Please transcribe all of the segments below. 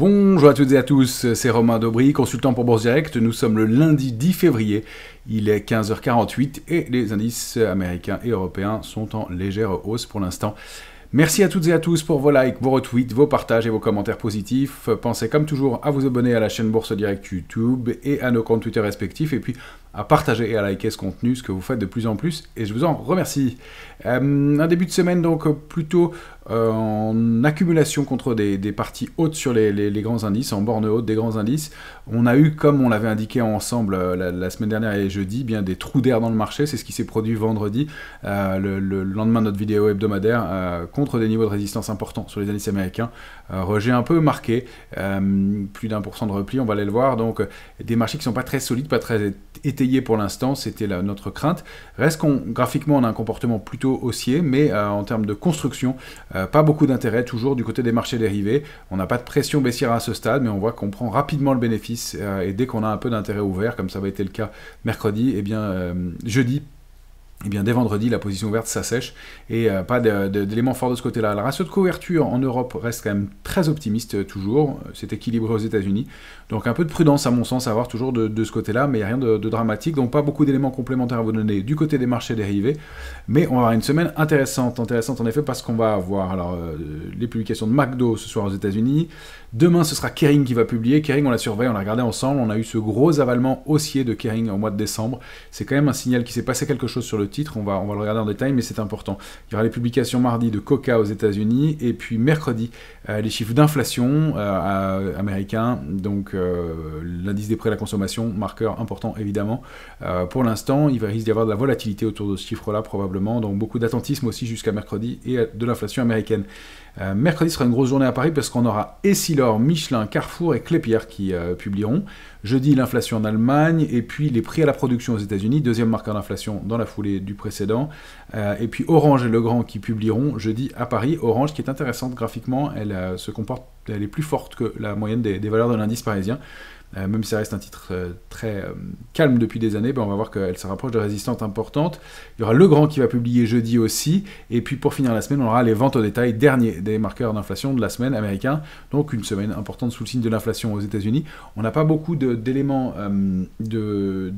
Bonjour à toutes et à tous, c'est Romain Daubry, consultant pour Bourse Direct. Nous sommes le lundi 10 février, il est 15h48 et les indices américains et européens sont en légère hausse pour l'instant. Merci à toutes et à tous pour vos likes, vos retweets, vos partages et vos commentaires positifs. Pensez comme toujours à vous abonner à la chaîne Bourse Direct YouTube et à nos comptes Twitter respectifs et puis à partager et à liker ce contenu, ce que vous faites de plus en plus et je vous en remercie. Un début de semaine donc plutôt en accumulation contre des parties hautes sur les grands indices, en borne haute des grands indices. On a eu, comme on l'avait indiqué ensemble la semaine dernière et jeudi, bien des trous d'air dans le marché. C'est ce qui s'est produit vendredi, le lendemain de notre vidéo hebdomadaire, contre des niveaux de résistance importants sur les indices américains. Rejet un peu marqué, plus d'1% de repli, on va aller le voir. Donc des marchés qui ne sont pas très solides, pas très étayés pour l'instant, c'était notre crainte. Reste graphiquement, on a un comportement plutôt haussier, mais en termes de construction, pas beaucoup d'intérêt toujours du côté des marchés dérivés. On n'a pas de pression baissière à ce stade, mais on voit qu'on prend rapidement le bénéfice et dès qu'on a un peu d'intérêt ouvert, comme ça va été le cas mercredi, et bien jeudi, et bien dès vendredi, la position ouverte s'assèche et pas d'éléments forts de ce côté-là. Le ratio de couverture en Europe reste quand même très optimiste toujours, c'est équilibré aux États-Unis. Donc un peu de prudence à mon sens à avoir toujours de ce côté-là, mais il n'y a rien de dramatique, donc pas beaucoup d'éléments complémentaires à vous donner du côté des marchés dérivés. Mais on va avoir une semaine intéressante en effet, parce qu'on va avoir les publications de McDo ce soir aux États-Unis. Demain, ce sera Kering qui va publier. Kering, on l'a surveillé, on l'a regardé ensemble. On a eu ce gros avalement haussier de Kering au mois de décembre. C'est quand même un signal qu'il s'est passé quelque chose sur le titre. On va le regarder en détail, mais c'est important. Il y aura les publications mardi de Coca aux États-Unis et puis mercredi, les chiffres d'inflation américains. Donc, l'indice des prix à la consommation, marqueur important évidemment. Pour l'instant, il risque d'y avoir de la volatilité autour de ce chiffre-là probablement. Donc, beaucoup d'attentisme aussi jusqu'à mercredi et de l'inflation américaine. Mercredi sera une grosse journée à Paris parce qu'on aura Essilor, Michelin, Carrefour et Klépierre qui publieront. Jeudi, l'inflation en Allemagne et puis les prix à la production aux États-Unis, deuxième marqueur d'inflation dans la foulée du précédent. Et puis Orange et Legrand qui publieront jeudi à Paris. Orange qui est intéressante graphiquement, elle est plus forte que la moyenne des valeurs de l'indice parisien. Même si ça reste un titre très calme depuis des années, on va voir qu'elle se rapproche de résistances importantes. Il y aura Legrand qui va publier jeudi aussi. Et puis pour finir la semaine, on aura les ventes au détail, dernier des marqueurs d'inflation de la semaine américain. Donc une semaine importante sous le signe de l'inflation aux États-Unis. On n'a pas beaucoup d'éléments de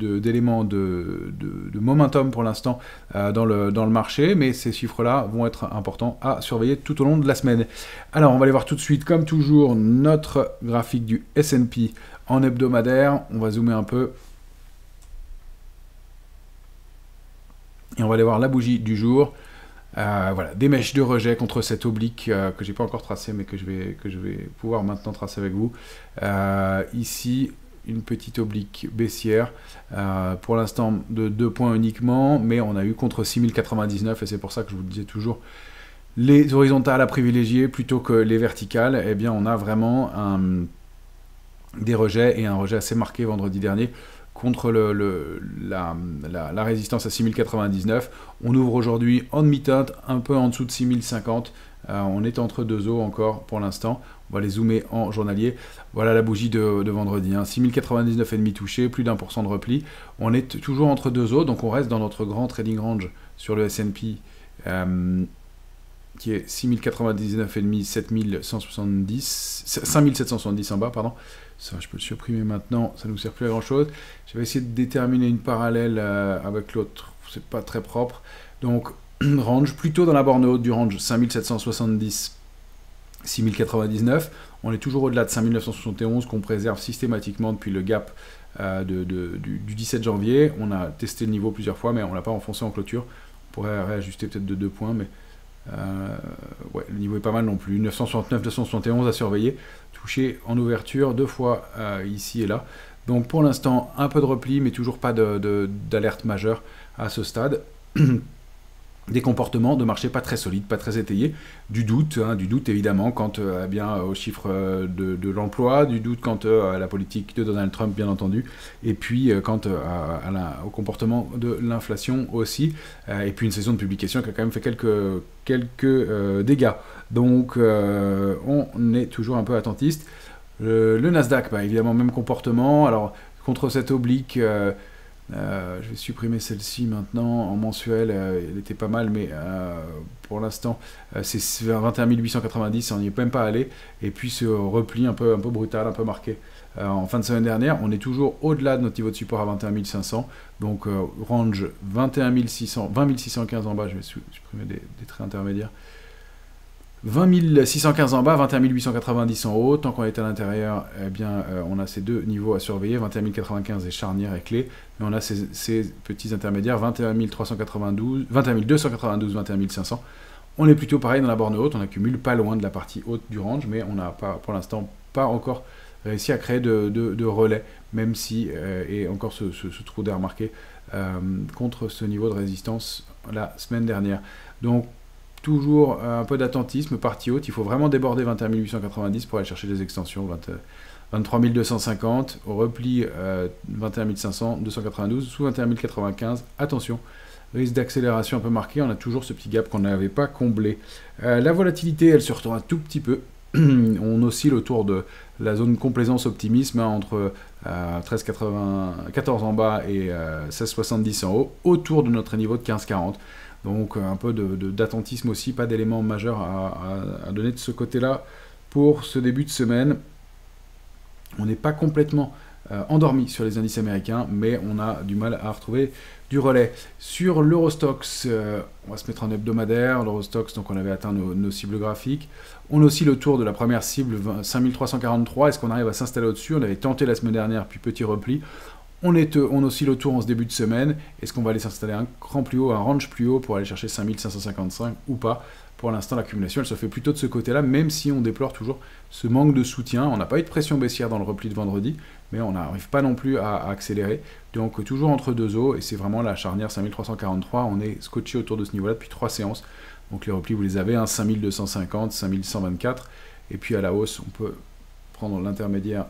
momentum pour l'instant dans le marché, mais ces chiffres-là vont être importants à surveiller tout au long de la semaine. Alors on va aller voir tout de suite, comme toujours, notre graphique du S&P en hebdomadaire. On va zoomer un peu. Et on va aller voir la bougie du jour. Voilà, des mèches de rejet contre cette oblique que j'ai pas encore tracée, mais que je vais pouvoir maintenant tracer avec vous. Ici, une petite oblique baissière. Pour l'instant, de 2 points uniquement, mais on a eu contre 6099, et c'est pour ça que je vous disais toujours les horizontales à privilégier plutôt que les verticales. Eh bien, on a vraiment des rejets et un rejet assez marqué vendredi dernier contre la résistance à 6099. On ouvre aujourd'hui en demi-teinte, un peu en dessous de 6050. On est entre deux eaux encore pour l'instant. On va les zoomer en journalier. Voilà la bougie de vendredi. 6099,5 touché, plus d'1% de repli. On est toujours entre deux eaux, donc on reste dans notre grand trading range sur le S&P qui est 6099,5, 5770 en bas, pardon. Ça, je peux le supprimer maintenant, ça ne nous sert plus à grand chose. Je vais essayer de déterminer une parallèle avec l'autre, c'est pas très propre. Donc, range plutôt dans la borne haute du range 5770, 6099. On est toujours au-delà de 5971 qu'on préserve systématiquement depuis le gap du 17 janvier. On a testé le niveau plusieurs fois, mais on ne l'a pas enfoncé en clôture. On pourrait réajuster peut-être de 2 points, mais ouais, le niveau est pas mal non plus. 969, 271 à surveiller. Touché en ouverture 2 fois ici et là. Donc pour l'instant, un peu de repli, mais toujours pas d'alerte majeure à ce stade. Des comportements de marché pas très solides, pas très étayés, du doute évidemment quant aux chiffres de l'emploi, du doute quant à la politique de Donald Trump bien entendu, et puis quant au comportement de l'inflation aussi, et puis une saison de publication qui a quand même fait quelques dégâts. Donc on est toujours un peu attentiste. Le Nasdaq, évidemment même comportement, alors contre cette oblique Je vais supprimer celle-ci maintenant. En mensuel, elle était pas mal, mais pour l'instant, c'est 21 890, on n'y est même pas allé. Et puis ce repli un peu brutal, un peu marqué. En fin de semaine dernière, on est toujours au-delà de notre niveau de support à 21 500. Donc range 21 600, 20 615 en bas, je vais supprimer des traits intermédiaires. 20 615 en bas, 21 890 en haut. Tant qu'on est à l'intérieur, eh bien, on a ces deux niveaux à surveiller, 21 095 et charnière et clé. Mais on a ces petits intermédiaires, 21 392, 21 292, 21 500. On est plutôt pareil dans la borne haute, on accumule pas loin de la partie haute du range, mais on n'a pas, pour l'instant, pas encore réussi à créer de relais, même si, et encore ce trou d'air marqué contre ce niveau de résistance la semaine dernière. Donc, toujours un peu d'attentisme, partie haute, il faut vraiment déborder 21 890 pour aller chercher des extensions, 23 250, au repli 21 500, 292, sous 21 095, attention, risque d'accélération un peu marqué, on a toujours ce petit gap qu'on n'avait pas comblé. La volatilité, elle se retend un tout petit peu, on oscille autour de la zone complaisance optimisme, entre 13,14 en bas et 16,70 en haut, autour de notre niveau de 15,40. Donc un peu d'attentisme aussi, pas d'éléments majeurs à donner de ce côté-là pour ce début de semaine. On n'est pas complètement endormi sur les indices américains, mais on a du mal à retrouver du relais. Sur l'Eurostoxx, on va se mettre en hebdomadaire. L'Eurostoxx, donc on avait atteint nos cibles graphiques. On a aussi le tour de la première cible, 5343. Est-ce qu'on arrive à s'installer au-dessus? On avait tenté la semaine dernière, puis petit repli. On oscille autour en ce début de semaine. Est-ce qu'on va aller s'installer un cran plus haut, un range plus haut pour aller chercher 5555 ou pas? Pour l'instant, l'accumulation, elle se fait plutôt de ce côté-là, même si on déplore toujours ce manque de soutien. On n'a pas eu de pression baissière dans le repli de vendredi, mais on n'arrive pas non plus à accélérer. Donc toujours entre deux eaux, et c'est vraiment la charnière 5343. On est scotché autour de ce niveau-là depuis 3 séances. Donc les replis, vous les avez, 5250, 5124. Et puis à la hausse, on peut prendre l'intermédiaire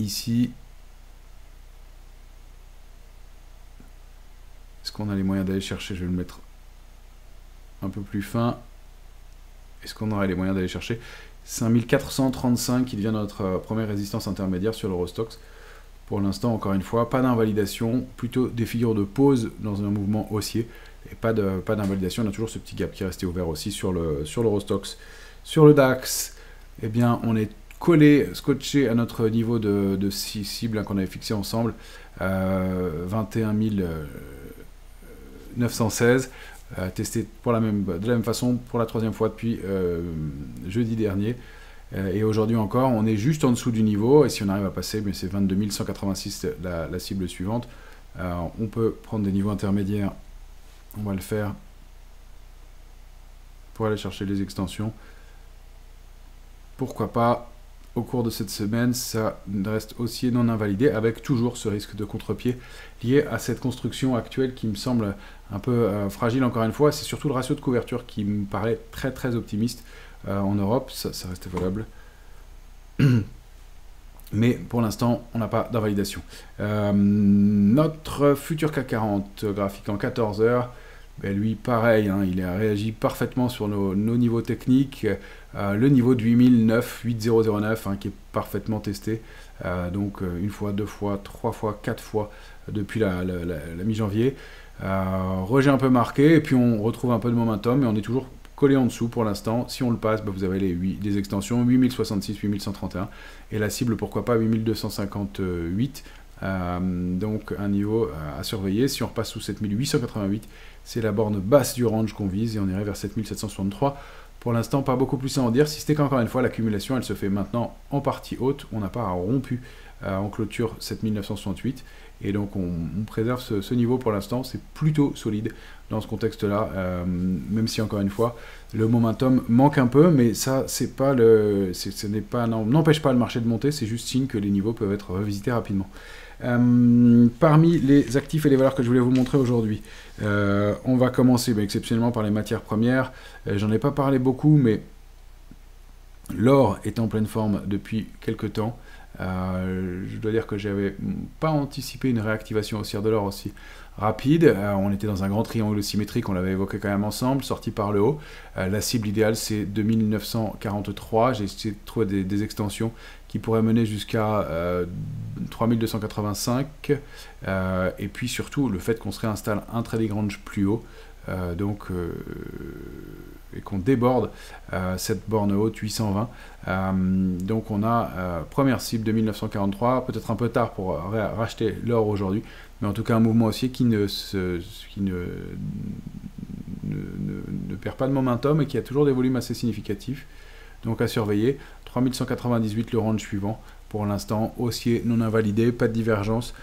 ici. Est-ce qu'on a les moyens d'aller chercher? Je vais le mettre un peu plus fin. Est-ce qu'on aura les moyens d'aller chercher 5435 qui devient notre première résistance intermédiaire sur l'Eurostoxx? Pour l'instant, encore une fois, pas d'invalidation, plutôt des figures de pause dans un mouvement haussier et pas d'invalidation. On a toujours ce petit gap qui est resté ouvert aussi sur l'Eurostoxx. Sur le DAX, eh bien, on est collé, scotché à notre niveau de cible qu'on avait fixé ensemble, 21 916, testé de la même façon pour la 3e fois depuis jeudi dernier. Et aujourd'hui encore, on est juste en dessous du niveau, et si on arrive à passer, c'est 22 186 la cible suivante. On peut prendre des niveaux intermédiaires, on va le faire pour aller chercher les extensions. Pourquoi pas? Au cours de cette semaine, ça reste aussi non invalidé, avec toujours ce risque de contre-pied lié à cette construction actuelle qui me semble un peu fragile encore une fois. C'est surtout le ratio de couverture qui me paraît très très optimiste en Europe, ça reste valable. Mais pour l'instant, on n'a pas d'invalidation. Notre futur CAC 40 graphique en 14 heures, ben lui pareil, hein, il a réagi parfaitement sur nos niveaux techniques. Le niveau de 8009 qui est parfaitement testé, donc une fois, deux fois, trois fois, quatre fois depuis la mi-janvier. Rejet un peu marqué, et puis on retrouve un peu de momentum, mais on est toujours collé en dessous pour l'instant. Si on le passe, vous avez les extensions 8066, 8131, et la cible pourquoi pas 8258. Donc un niveau à surveiller. Si on repasse sous 7888, c'est la borne basse du range qu'on vise, et on irait vers 7763. Pour l'instant, pas beaucoup plus à en dire, si c'était qu'encore une fois, l'accumulation, elle se fait maintenant en partie haute. On n'a pas rompu en clôture 7968. Et donc, on préserve ce niveau pour l'instant. C'est plutôt solide dans ce contexte-là, même si, encore une fois, le momentum manque un peu. Mais ça, n'empêche pas le marché de monter. C'est juste signe que les niveaux peuvent être revisités rapidement. Parmi les actifs et les valeurs que je voulais vous montrer aujourd'hui, on va commencer exceptionnellement par les matières premières. J'en ai pas parlé beaucoup, mais l'or est en pleine forme depuis quelques temps. Je dois dire que j'avais pas anticipé une réactivation haussière de l'or aussi rapide. On était dans un grand triangle symétrique, on l'avait évoqué quand même ensemble, sorti par le haut. La cible idéale, c'est 2943. J'ai essayé de trouver des extensions qui pourrait mener jusqu'à 3285, et puis surtout le fait qu'on se réinstalle un trading range plus haut, et qu'on déborde cette borne haute 820. Donc on a première cible de 1943, peut-être un peu tard pour racheter l'or aujourd'hui, mais en tout cas un mouvement haussier qui ne perd pas de momentum et qui a toujours des volumes assez significatifs. Donc à surveiller. 3198 le range suivant. Pour l'instant, haussier non invalidé, pas de divergence.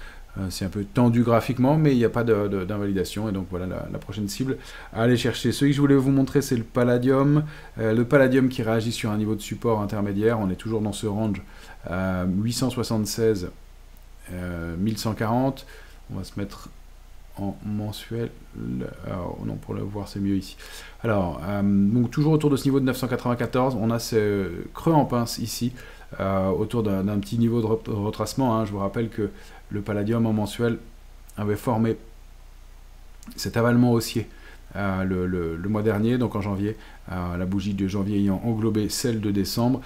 C'est un peu tendu graphiquement, mais il n'y a pas d'invalidation. Et donc voilà la prochaine cible à aller chercher. Celui que je voulais vous montrer, c'est le palladium. Le palladium qui réagit sur un niveau de support intermédiaire. On est toujours dans ce range 876 1140. On va se mettre en mensuel. Non, pour le voir, c'est mieux ici. Alors, donc toujours autour de ce niveau de 994, on a ce creux en pince ici, autour d'un petit niveau de retracement. Hein. Je vous rappelle que le palladium en mensuel avait formé cet avalement haussier le mois dernier, donc en janvier, la bougie de janvier ayant englobé celle de décembre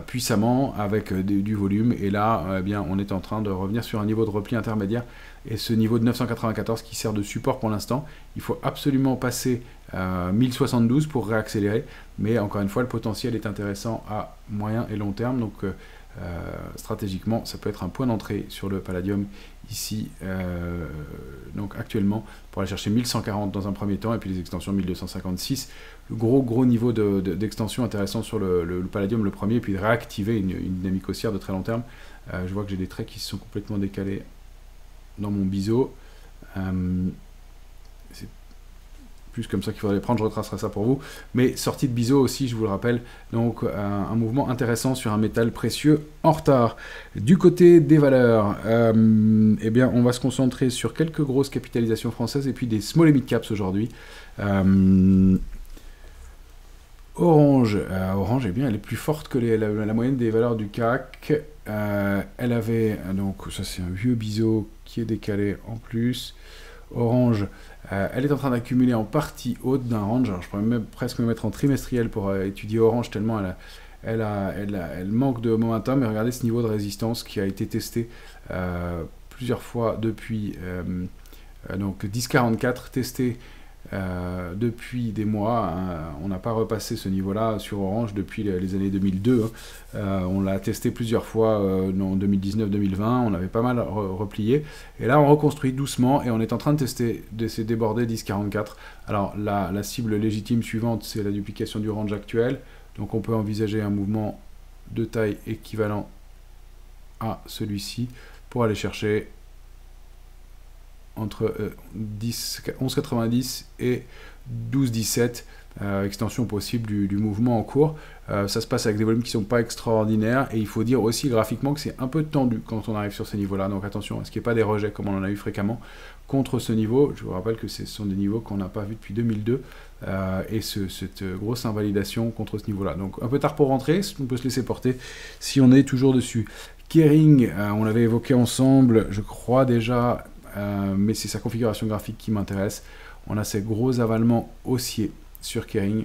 puissamment avec du volume, et là eh bien, on est en train de revenir sur un niveau de repli intermédiaire, et ce niveau de 994 qui sert de support pour l'instant. Il faut absolument passer 1072 pour réaccélérer, mais encore une fois le potentiel est intéressant à moyen et long terme, donc stratégiquement ça peut être un point d'entrée sur le palladium ici, donc actuellement pour aller chercher 1140 dans un premier temps, et puis les extensions 1256, le gros niveau d'extension intéressant sur le palladium le premier, et puis de réactiver une dynamique haussière de très long terme. Je vois que j'ai des traits qui se sont complètement décalés dans mon biseau, c'est plus comme ça qu'il faudrait les prendre, je retracerai ça pour vous. Mais sortie de biseau aussi, je vous le rappelle, donc un mouvement intéressant sur un métal précieux en retard. Du côté des valeurs, eh bien, on va se concentrer sur quelques grosses capitalisations françaises et puis des small et mid caps aujourd'hui. Orange, Orange, eh bien, elle est plus forte que la moyenne des valeurs du CAC. Elle avait, donc ça c'est un vieux biseau qui est décalé en plus. Orange, elle est en train d'accumuler en partie haute d'un range. Alors, je pourrais même presque me mettre en trimestriel pour étudier Orange, tellement elle manque de momentum. Mais regardez ce niveau de résistance qui a été testé plusieurs fois depuis donc 10,44 testé depuis des mois. On n'a pas repassé ce niveau-là sur Orange depuis les années 2002. On l'a testé plusieurs fois en 2019-2020. On avait pas mal replié. Et là, on reconstruit doucement et on est en train de tester, d'essayer de déborder 10,44. Alors, la cible légitime suivante, c'est la duplication du range actuel. Donc, on peut envisager un mouvement de taille équivalent à celui-ci pour aller chercher entre 11,90 et 12,17, extension possible du mouvement en cours. Ça se passe avec des volumes qui ne sont pas extraordinaires, et il faut dire aussi graphiquement que c'est un peu tendu quand on arrive sur ces niveaux-là. Donc attention à ce qu'il n'y ait pas des rejets comme on en a eu fréquemment contre ce niveau. Je vous rappelle que ce sont des niveaux qu'on n'a pas vus depuis 2002, et cette grosse invalidation contre ce niveau-là. Donc un peu tard pour rentrer, on peut se laisser porter si on est toujours dessus. Kering, on l'avait évoqué ensemble, je crois déjà, mais c'est sa configuration graphique qui m'intéresse. On a ces gros avalements haussiers sur Kering.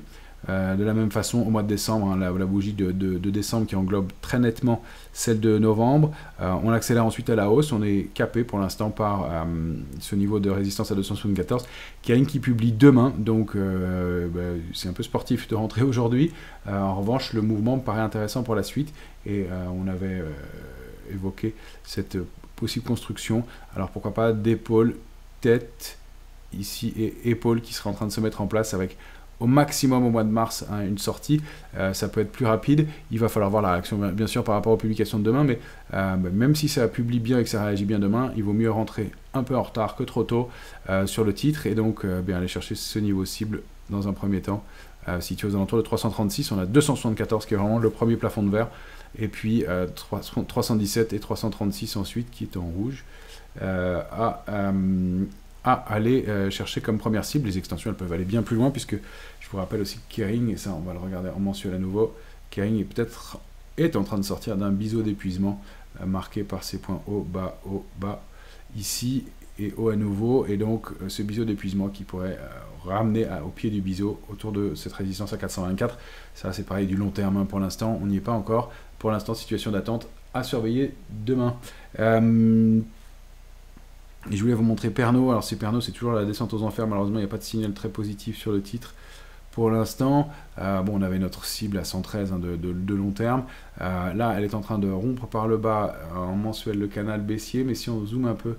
De la même façon, au mois de décembre, hein, la bougie de décembre qui englobe très nettement celle de novembre. On accélère ensuite à la hausse. On est capé pour l'instant par ce niveau de résistance à 274. Kering qui publie demain, donc c'est un peu sportif de rentrer aujourd'hui. En revanche, le mouvement me paraît intéressant pour la suite, et on avait évoqué cette possible construction. Alors pourquoi pas d'épaule, tête ici et épaule qui sera en train de se mettre en place avec au maximum au mois de mars une sortie. Ça peut être plus rapide. Il va falloir voir la réaction bien sûr par rapport aux publications de demain, mais même si ça publie bien et que ça réagit bien demain, il vaut mieux rentrer un peu en retard que trop tôt sur le titre, et donc aller chercher ce niveau cible dans un premier temps. Situé aux alentours de 336, on a 274 qui est vraiment le premier plafond de verre, et puis 317 et 336 ensuite qui est en rouge à aller chercher comme première cible. Les extensions elles peuvent aller bien plus loin, puisque je vous rappelle aussi que Kering, et ça on va le regarder en mensuel à nouveau, Kering est en train de sortir d'un biseau d'épuisement marqué par ces points haut, bas, ici et haut à nouveau, et donc ce biseau d'épuisement qui pourrait ramener au pied du biseau autour de cette résistance à 424. Ça c'est pareil du long terme, hein. Pour l'instant on n'y est pas encore. Pour l'instant, situation d'attente à surveiller demain. Et je voulais vous montrer Pernod. Alors, Pernod, c'est toujours la descente aux enfers. Malheureusement, il n'y a pas de signal très positif sur le titre pour l'instant. Bon, on avait notre cible à 113 hein, de long terme. Là, elle est en train de rompre par le bas en mensuel le canal baissier. Mais si on zoome un peu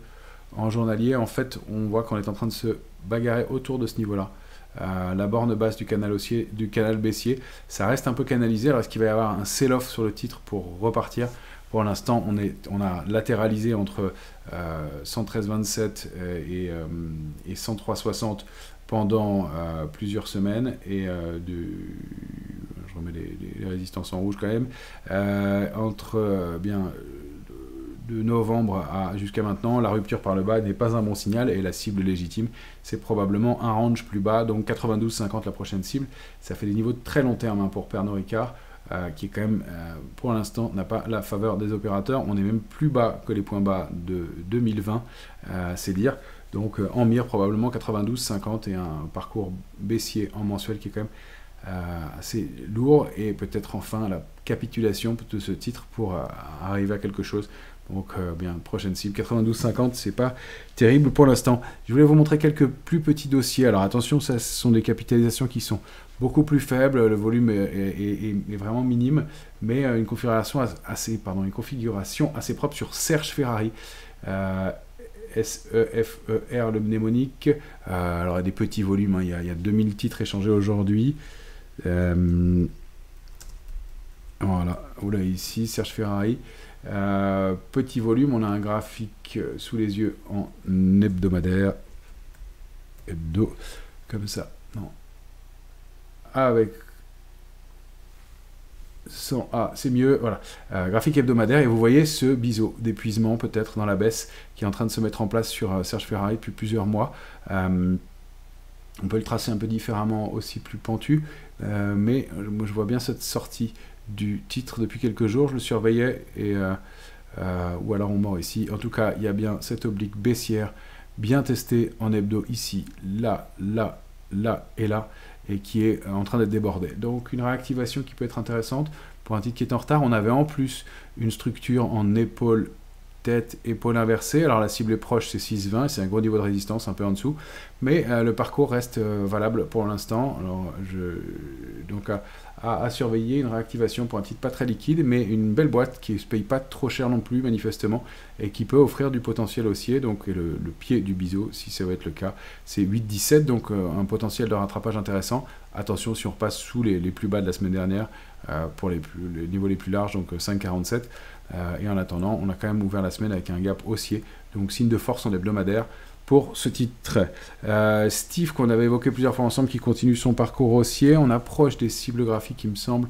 en journalier, en fait, on voit qu'on est en train de se bagarrer autour de ce niveau-là. La borne basse du canal baissier, ça reste un peu canalisé. Alors, est-ce qu'il va y avoir un sell-off sur le titre pour repartir? Pour l'instant, on a latéralisé entre 113,27 et 103,60 pendant plusieurs semaines. Et je remets les résistances en rouge quand même. Entre de novembre jusqu'à maintenant, la rupture par le bas n'est pas un bon signal et la cible légitime, c'est probablement un range plus bas, donc 92,50 la prochaine cible. Ça fait des niveaux de très long terme hein, pour Pernod Ricard, qui est quand même, pour l'instant, n'a pas la faveur des opérateurs. On est même plus bas que les points bas de 2020, c'est dire. Donc en mire probablement 92,50 et un parcours baissier en mensuel qui est quand même assez lourd et peut-être enfin la capitulation de ce titre pour arriver à quelque chose. Donc, prochaine cible, 92,50, c'est pas terrible pour l'instant. Je voulais vous montrer quelques plus petits dossiers. Alors, attention, ça, ce sont des capitalisations qui sont beaucoup plus faibles. Le volume est vraiment minime, mais une configuration assez propre sur Serge Ferrari. SEFER, le mnémonique. Alors, il y a des petits volumes. Hein. Il y a 2000 titres échangés aujourd'hui. Voilà. Oula, ici, Serge Ferrari. Petit volume, on a un graphique sous les yeux en hebdomadaire, hebdo, comme ça, non, avec c'est mieux, voilà, graphique hebdomadaire, et vous voyez ce biseau d'épuisement peut-être dans la baisse qui est en train de se mettre en place sur Serge Ferrari depuis plusieurs mois. On peut le tracer un peu différemment, aussi plus pentu, mais moi je vois bien cette sortie du titre depuis quelques jours, je le surveillais, et, ou alors on mord ici. En tout cas, il y a bien cette oblique baissière, bien testée en hebdo ici, là, là, là et là, et qui est en train d'être débordée. Donc une réactivation qui peut être intéressante pour un titre qui est en retard. On avait en plus une structure en épaule, tête, épaule inversée. Alors la cible est proche, c'est 6,20, c'est un gros niveau de résistance, un peu en dessous, mais le parcours reste valable pour l'instant. Alors donc à surveiller, une réactivation pour un titre pas très liquide, mais une belle boîte qui ne se paye pas trop cher non plus, manifestement, et qui peut offrir du potentiel haussier. Donc le pied du biseau, si ça va être le cas, c'est 8,17, donc un potentiel de rattrapage intéressant. Attention si on repasse sous les plus bas de la semaine dernière, pour les niveaux les plus larges, donc 5,47. Et en attendant, on a quand même ouvert la semaine avec un gap haussier, donc signe de force en hebdomadaire pour ce titre. Steve, qu'on avait évoqué plusieurs fois ensemble, qui continue son parcours haussier. On approche des cibles graphiques, il me semble,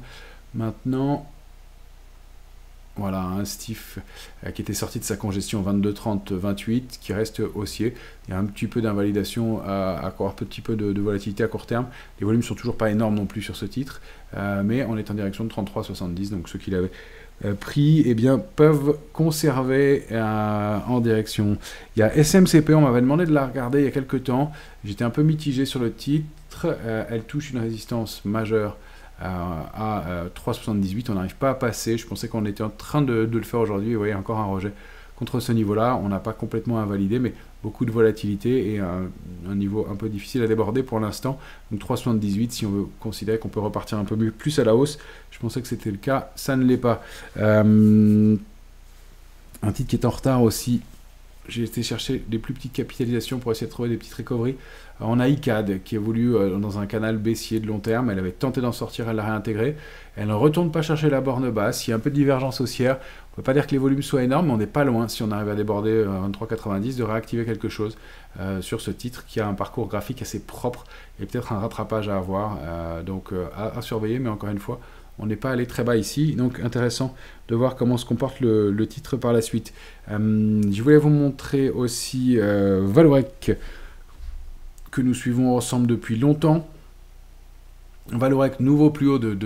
maintenant. Voilà, un Steve qui était sorti de sa congestion 22,30-28, qui reste haussier. Il y a un petit peu d'invalidation, un petit peu de volatilité à court terme. Les volumes sont toujours pas énormes non plus sur ce titre, mais on est en direction de 33,70, donc ceux qui l'avaient pris, eh bien, peuvent conserver en direction. Il y a SMCP, on m'avait demandé de la regarder il y a quelques temps. J'étais un peu mitigé sur le titre. Elle touche une résistance majeure à 3,78. On n'arrive pas à passer. Je pensais qu'on était en train de le faire aujourd'hui. Vous voyez, encore un rejet contre ce niveau-là. On n'a pas complètement invalidé, mais beaucoup de volatilité et un niveau un peu difficile à déborder pour l'instant. Donc 3,78, si on veut considérer qu'on peut repartir un peu plus à la hausse. Je pensais que c'était le cas, ça ne l'est pas. Un titre qui est en retard aussi. J'ai été chercher des plus petites capitalisations pour essayer de trouver des petites recoveries. On a ICAD qui évolue dans un canal baissier de long terme. Elle avait tenté d'en sortir, elle l'a réintégré. Elle ne retourne pas chercher la borne basse. Il y a un peu de divergence haussière. On ne peut pas dire que les volumes soient énormes, mais on n'est pas loin, si on arrive à déborder 23,90, de réactiver quelque chose sur ce titre qui a un parcours graphique assez propre et peut-être un rattrapage à avoir. Donc à surveiller, mais encore une fois, on n'est pas allé très bas ici, donc intéressant de voir comment se comporte le titre par la suite. Je voulais vous montrer aussi Vallourec, que nous suivons ensemble depuis longtemps. Vallourec, nouveau plus haut de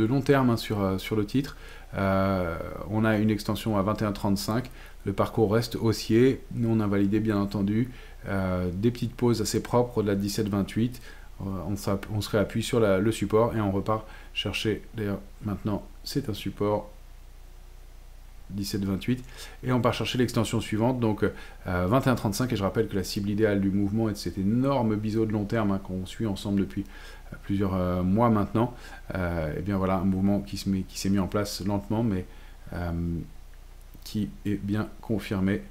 long terme hein, sur le titre. On a une extension à 21,35. Le parcours reste haussier. Nous, on a validé, bien entendu. Des petites pauses assez propres au-delà de 17,28. On se réappuie sur le support et on repart chercher d'ailleurs maintenant c'est un support 17,28 et on part chercher l'extension suivante, donc 21,35, et je rappelle que la cible idéale du mouvement est de cet énorme biseau de long terme qu'on suit ensemble depuis plusieurs mois maintenant. Et bien voilà, un mouvement qui s'est mis en place lentement, mais qui est bien confirmé.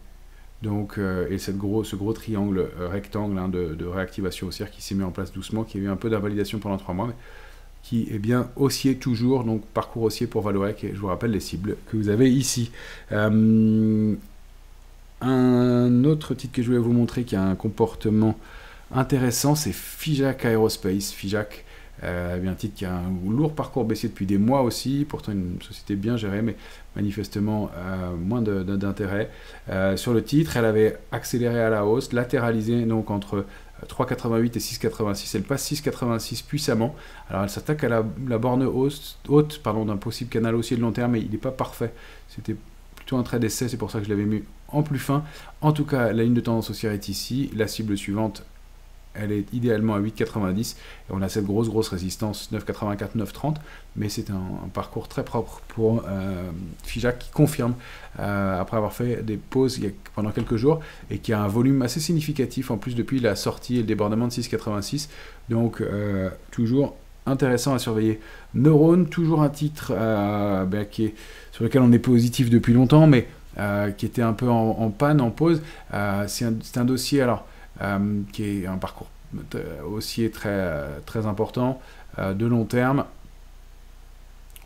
Donc, et ce gros triangle rectangle de réactivation haussière qui s'est mis en place doucement, qui a eu un peu d'invalidation pendant 3 mois, mais qui est bien haussier toujours, donc parcours haussier pour Vallourec, et je vous rappelle les cibles que vous avez ici. Un autre titre que je voulais vous montrer qui a un comportement intéressant, c'est Figeac Aerospace. Figeac, un titre qui a un lourd parcours baissier depuis des mois aussi, pourtant une société bien gérée, mais manifestement moins d'intérêt. Sur le titre, elle avait accéléré à la hausse, latéralisé donc entre 3,88 et 6,86, elle passe 6,86 puissamment. Alors elle s'attaque à la borne haute d'un possible canal haussier de long terme, mais il n'est pas parfait. C'était plutôt un trait d'essai, c'est pour ça que je l'avais mis en plus fin. En tout cas, la ligne de tendance haussière est ici. La cible suivante, elle est idéalement à 8,90 et on a cette grosse résistance 9,84, 9,30, mais c'est un parcours très propre pour Figeac qui confirme après avoir fait des pauses pendant quelques jours et qui a un volume assez significatif en plus depuis la sortie et le débordement de 6,86, donc toujours intéressant à surveiller. Neurone, toujours un titre sur lequel on est positif depuis longtemps, mais qui était un peu en panne, en pause. C'est un dossier alors qui est un parcours haussier très important, de long terme.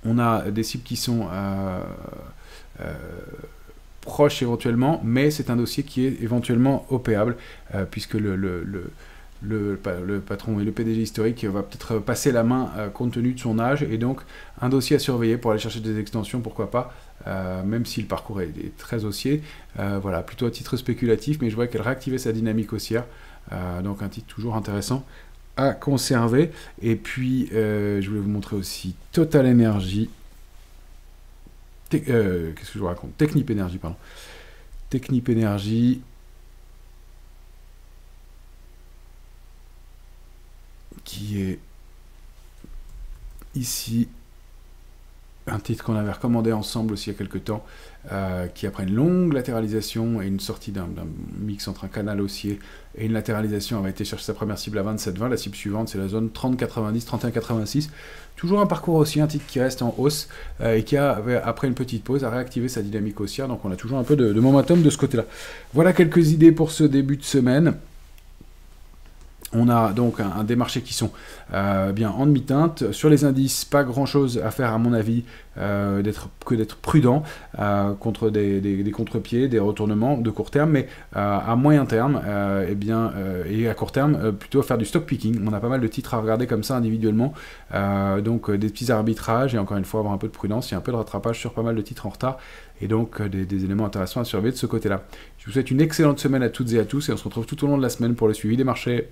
On a des cibles qui sont proches éventuellement, mais c'est un dossier qui est éventuellement opéable, puisque le patron et le PDG historique va peut-être passer la main compte tenu de son âge, et donc un dossier à surveiller pour aller chercher des extensions, pourquoi pas, même si le parcours est très haussier. Voilà, plutôt à titre spéculatif, mais je vois qu'elle réactivait sa dynamique haussière, donc un titre toujours intéressant à conserver. Et puis je voulais vous montrer aussi Total Energy, qu'est-ce que je vous raconte, Technip Energy, pardon. Technip Energy, qui est ici un titre qu'on avait recommandé ensemble aussi il y a quelques temps, qui après une longue latéralisation et une sortie d'un mix entre un canal haussier et une latéralisation, avait été chercher sa première cible à 27,20. La cible suivante, c'est la zone 30,90, 31,86. Toujours un parcours haussier, un titre qui reste en hausse et qui a, après une petite pause, a réactivé sa dynamique haussière. Donc on a toujours un peu de momentum de ce côté-là. Voilà quelques idées pour ce début de semaine. On a donc des marchés qui sont bien en demi-teinte. Sur les indices, pas grand-chose à faire à mon avis, que d'être prudent contre des contre-pieds, des retournements de court terme, mais à moyen terme, et à court terme, plutôt faire du stock picking. On a pas mal de titres à regarder comme ça individuellement, donc des petits arbitrages, et encore une fois avoir un peu de prudence. Il y a un peu de rattrapage sur pas mal de titres en retard, et donc des éléments intéressants à surveiller de ce côté-là. Je vous souhaite une excellente semaine à toutes et à tous, et on se retrouve tout au long de la semaine pour le suivi des marchés.